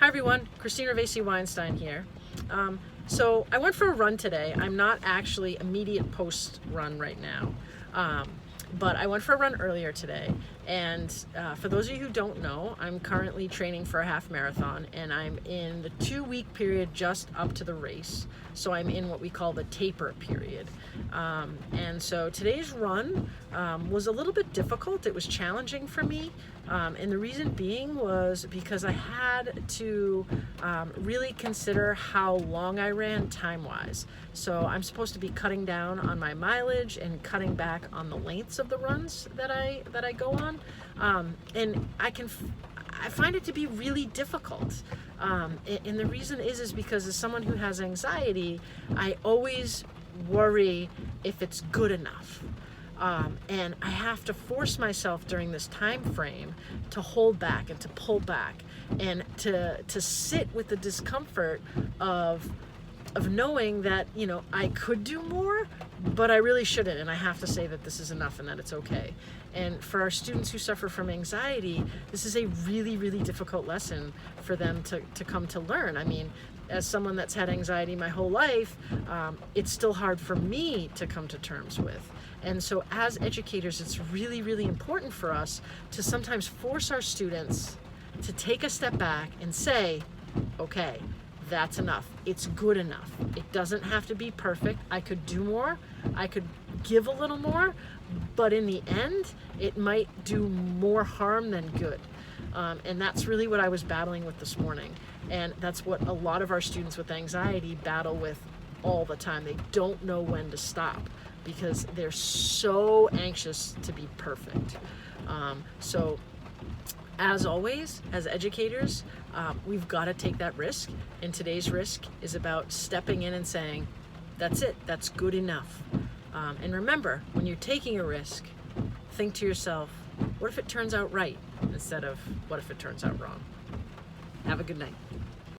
Hi everyone, Christine Ravesi-Weinstein here. So I went for a run today. I'm not actually immediate post run right now, but I went for a run earlier today. And for those of you who don't know, I'm currently training for a half marathon, and I'm in the 2-week period just up to the race. So I'm in what we call the taper period. And so today's run was a little bit difficult. It was challenging for me. And the reason being was because I had to really consider how long I ran time-wise. So I'm supposed to be cutting down on my mileage and cutting back on the lengths of the runs that I go on. And I find it to be really difficult. And the reason is because as someone who has anxiety, I always worry if it's good enough. And I have to force myself during this time frame to hold back and to pull back and to sit with the discomfort of knowing that, you know, I could do more, but I really shouldn't, and I have to say that this is enough and that it's okay. And for our students who suffer from anxiety, this is a really, really difficult lesson for them to come to learn. I mean, as someone that's had anxiety my whole life, it's still hard for me to come to terms with. And so as educators, it's really, really important for us to sometimes force our students to take a step back and say, okay, that's enough. It's good enough. It doesn't have to be perfect. I could do more. I could give a little more, but in the end, it might do more harm than good. And that's really what I was battling with this morning. And that's what a lot of our students with anxiety battle with all the time. They don't know when to stop because they're so anxious to be perfect. So as always, as educators, we've got to take that risk. And today's risk is about stepping in and saying, that's it, that's good enough. And remember, when you're taking a risk, think to yourself, what if it turns out right instead of what if it turns out wrong? Have a good night.